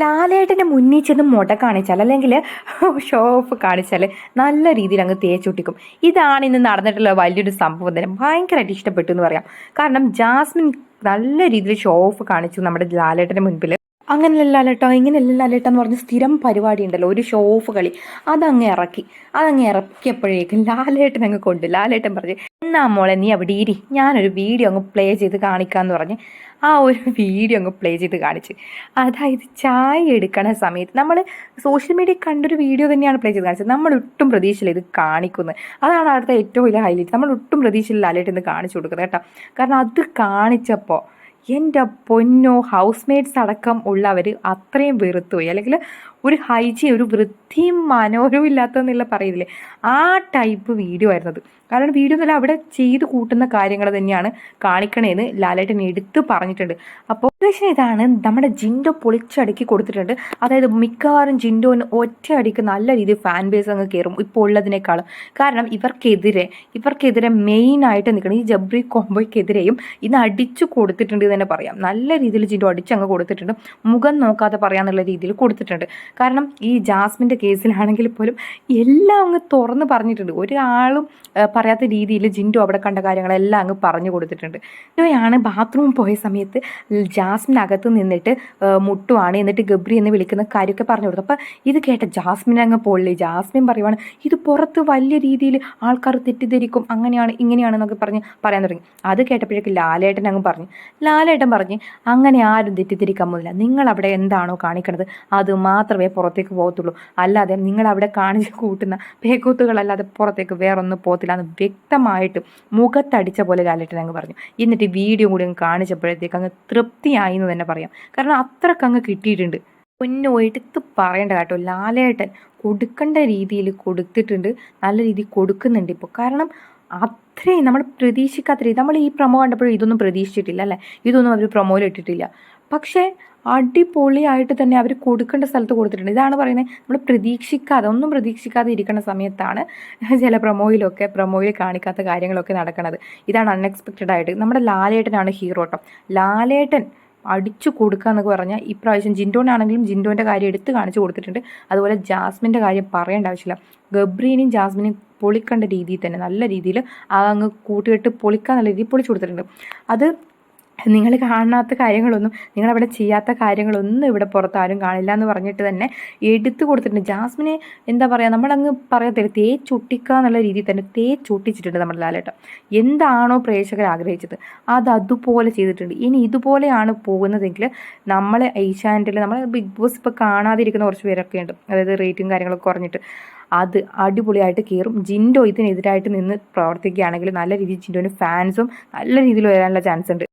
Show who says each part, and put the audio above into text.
Speaker 1: ലാലേട്ടൻ്റെ മുന്നിൽ ചെന്ന് മുട കാണിച്ചാൽ അല്ലെങ്കിൽ ഷോ ഓഫ് കാണിച്ചാൽ നല്ല രീതിയിൽ അങ്ങ് തേച്ചൊട്ടിക്കും. ഇതാണ് ഇന്ന് നടന്നിട്ടുള്ള വലിയൊരു സംഭവം തന്നെ. ഭയങ്കരമായിട്ട് ഇഷ്ടപ്പെട്ടു എന്ന് പറയാം. കാരണം ജാസ്മിൻ നല്ല രീതിയിൽ ഷോ ഓഫ് കാണിച്ചു നമ്മുടെ ലാലേട്ടൻ്റെ മുൻപിൽ. അങ്ങനെയല്ല ലാലേട്ടോ ഇങ്ങനെയല്ല ലാലേട്ടോ എന്ന് പറഞ്ഞ് സ്ഥിരം പരിപാടി ഉണ്ടല്ലോ, ഒരു ഷോ ഓഫ് കളി. അതങ്ങ് ഇറക്കിയപ്പോഴേക്കും ലാലേട്ടൻ അങ്ങ് കൊണ്ട് ലാലേട്ടൻ പറഞ്ഞ്, എന്നാ മോളെ നീ അവിടെ ഇരി, ഞാനൊരു വീഡിയോ അങ്ങ് പ്ലേ ചെയ്ത് കാണിക്കാമെന്ന് പറഞ്ഞ് ആ ഒരു വീഡിയോ അങ്ങ് പ്ലേ ചെയ്ത് കാണിച്ച്. അതായത് ചായ എടുക്കണ സമയത്ത് നമ്മൾ സോഷ്യൽ മീഡിയ കണ്ടൊരു വീഡിയോ തന്നെയാണ് പ്ലേ ചെയ്ത് കാണിച്ചത്. നമ്മൾ ഒട്ടും പ്രതീക്ഷയില്ല ഇത് കാണിക്കുന്നത്. അതാണ് അവിടുത്തെ ഏറ്റവും വലിയ ഹൈലൈറ്റ്. നമ്മൾ ഒട്ടും പ്രതീക്ഷയില്ല ലാലേട്ടൻ ഇത് കാണിച്ചു കൊടുക്കുന്നത് കേട്ടോ. കാരണം അത് കാണിച്ചപ്പോൾ എൻ്റെ പൊന്നോ, ഹൗസ് മേറ്റ്സ് അടക്കം ഉള്ളവർ അത്രയും വെറുത്തുപോയി. അല്ലെങ്കിൽ ഒരു ഹൈജീൻ, ഒരു വൃത്തിയും മനോഹരവും ഇല്ലാത്തതെന്നുള്ള പറയില്ലേ, ആ ടൈപ്പ് വീഡിയോ ആയിരുന്നത്. കാരണം വീഡിയോ എന്നല്ല, അവിടെ ചെയ്ത് കൂട്ടുന്ന കാര്യങ്ങൾ തന്നെയാണ് കാണിക്കണേന്ന് ലാലേട്ടൻ എടുത്ത് പറഞ്ഞിട്ടുണ്ട്. അപ്പോൾ ഇതാണ്, നമ്മുടെ ജിൻഡോ പൊളിച്ചടുക്കി കൊടുത്തിട്ടുണ്ട്. അതായത് മിക്കവാറും ജിൻഡോന് ഒറ്റയടിക്ക് നല്ല രീതിയിൽ ഫാൻ ബേസ് അങ്ങ് കയറും ഇപ്പോൾ ഉള്ളതിനേക്കാളും. കാരണം ഇവർക്കെതിരെ മെയിനായിട്ട് നിൽക്കണം ഈ ജബ്രി കോംബോയ്ക്കെതിരെയും ഇന്ന് അടിച്ചു കൊടുത്തിട്ടുണ്ട് തന്നെ പറയാം. നല്ല രീതിയിൽ ജിൻഡോ അടിച്ചങ്ങ് കൊടുത്തിട്ടുണ്ട്. മുഖം നോക്കാതെ പറയാന്നുള്ള രീതിയിൽ കൊടുത്തിട്ടുണ്ട്. കാരണം ഈ ജാസ്മിൻ്റെ കേസിലാണെങ്കിൽ പോലും എല്ലാം അങ്ങ് തുറന്ന് പറഞ്ഞിട്ടുണ്ട്. ഒരാളും പറയാത്ത രീതിയിൽ ജിൻഡോ അവിടെ കണ്ട കാര്യങ്ങളെല്ലാം അങ്ങ് പറഞ്ഞു കൊടുത്തിട്ടുണ്ട്. ജിൻഡോയാണ് ബാത്റൂമിൽ പോയ സമയത്ത് ജാസ്മിനകത്ത് നിന്നിട്ട് മുട്ടുവാണ്, എന്നിട്ട് ഗബ്രി എന്ന് വിളിക്കുന്ന കാര്യമൊക്കെ പറഞ്ഞു കൊടുത്തു. അപ്പം ഇത് കേട്ട ജാസ്മിൻ അങ്ങ് പൊള്ളി. ജാസ്മിൻ പറയുവാണ്, ഇത് പുറത്ത് വലിയ രീതിയിൽ ആൾക്കാർ തെറ്റിദ്ധരിക്കും, അങ്ങനെയാണ് ഇങ്ങനെയാണെന്നൊക്കെ പറയാൻ തുടങ്ങി. അത് കേട്ടപ്പോഴേക്കും ലാലേട്ടൻ പറഞ്ഞ് അങ്ങനെ ആരും തെറ്റിദ്ധരിക്കാൻ പോകുന്നില്ല. നിങ്ങൾ അവിടെ എന്താണോ കാണിക്കുന്നത് അത് മാത്രമേ പുറത്തേക്ക് പോകത്തുള്ളൂ. അല്ലാതെ നിങ്ങൾ അവിടെ കാണിച്ച് കൂട്ടുന്ന പേക്കൂത്തുകളല്ലാതെ പുറത്തേക്ക് വേറൊന്നും പോകത്തില്ല എന്ന് വ്യക്തമായിട്ട് മുഖത്തടിച്ച പോലെ ലാലേട്ടൻ അങ്ങ് പറഞ്ഞു. എന്നിട്ട് വീഡിയോ കൂടി അങ്ങ് കാണിച്ചപ്പോഴത്തേക്ക് അങ്ങ് തൃപ്തിയായി എന്ന് തന്നെ പറയാം. കാരണം അത്രക്കങ്ങ് കിട്ടിയിട്ടുണ്ട്. പൊന്നു എടുത്ത് പറയേണ്ട കേട്ടോ, ലാലേട്ടൻ കൊടുക്കേണ്ട രീതിയിൽ കൊടുത്തിട്ടുണ്ട്. നല്ല രീതിയിൽ കൊടുക്കുന്നുണ്ട് ഇപ്പോൾ. കാരണം അത്രയും നമ്മൾ പ്രതീക്ഷിക്കാത്ത രീതി, നമ്മൾ ഈ പ്രൊമോ കണ്ടപ്പോഴും ഇതൊന്നും പ്രതീക്ഷിച്ചിട്ടില്ല അല്ലേ, ഇതൊന്നും അവർ പ്രൊമോയിൽ ഇട്ടിട്ടില്ല. പക്ഷേ അടിപൊളിയായിട്ട് തന്നെ അവർ കൊടുക്കേണ്ട സ്ഥലത്ത് കൊടുത്തിട്ടുണ്ട്. ഇതാണ് പറയുന്നത്, നമ്മൾ ഒന്നും പ്രതീക്ഷിക്കാതെ ഇരിക്കുന്ന സമയത്താണ് ചില പ്രൊമോയിൽ കാണിക്കാത്ത കാര്യങ്ങളൊക്കെ നടക്കുന്നത്. ഇതാണ് അൺഎക്സ്പെക്റ്റഡ് ആയിട്ട്. നമ്മുടെ ലാലേട്ടനാണ് ഹീറോ കേട്ടോ. ലാലേട്ടൻ അടിച്ചു കൊടുക്കുക എന്നൊക്കെ പറഞ്ഞാൽ ഇപ്രാവശ്യം ജിൻഡോനാണെങ്കിലും ജിൻഡോൻ്റെ കാര്യം എടുത്ത് കാണിച്ചു കൊടുത്തിട്ടുണ്ട്. അതുപോലെ ജാസ്മിൻ്റെ കാര്യം പറയേണ്ട ആവശ്യമില്ല. ഗബ്രീനെയും ജാസ്മിനെയും പൊളിക്കേണ്ട രീതിയിൽ തന്നെ നല്ല രീതിയിൽ അങ്ങ് കൂട്ടുകെട്ട് പൊളിക്കാൻ നല്ല രീതിയിൽ പൊളിച്ചു കൊടുത്തിട്ടുണ്ട്. അത് നിങ്ങൾ കാണാത്ത കാര്യങ്ങളൊന്നും, നിങ്ങളവിടെ ചെയ്യാത്ത കാര്യങ്ങളൊന്നും ഇവിടെ പുറത്ത് ആരും കാണില്ല എന്ന് പറഞ്ഞിട്ട് തന്നെ എടുത്തു കൊടുത്തിട്ടുണ്ട്. ജാസ്മിനെ എന്താ പറയുക, നമ്മളങ്ങ് പറയത്തില്ല, തേച്ചൊട്ടിക്കുക എന്നുള്ള രീതിയിൽ തന്നെ തേച്ചൊട്ടിച്ചിട്ടുണ്ട് നമ്മുടെ ലാലേട്ടൻ. എന്താണോ പ്രേക്ഷകർ ആഗ്രഹിച്ചത് അതുപോലെ ചെയ്തിട്ടുണ്ട്. ഇനി ഇതുപോലെയാണ് പോകുന്നതെങ്കിൽ നമ്മളെ ഏഷ്യാനെറ്റിൽ നമ്മൾ ബിഗ് ബോസ് ഇപ്പോൾ കാണാതിരിക്കുന്ന കുറച്ച് പേരൊക്കെ ഉണ്ട്. അതായത് റേറ്റും കാര്യങ്ങളൊക്കെ കുറഞ്ഞിട്ട് അത് അടിപൊളിയായിട്ട് കയറും. ജിൻഡോ ഇതിനെതിരായിട്ട് നിന്ന് പ്രവർത്തിക്കുകയാണെങ്കിൽ നല്ല രീതിയിൽ ജിൻഡോന് ഫാൻസും നല്ല രീതിയിൽ വരാനുള്ള ചാൻസ് ഉണ്ട്.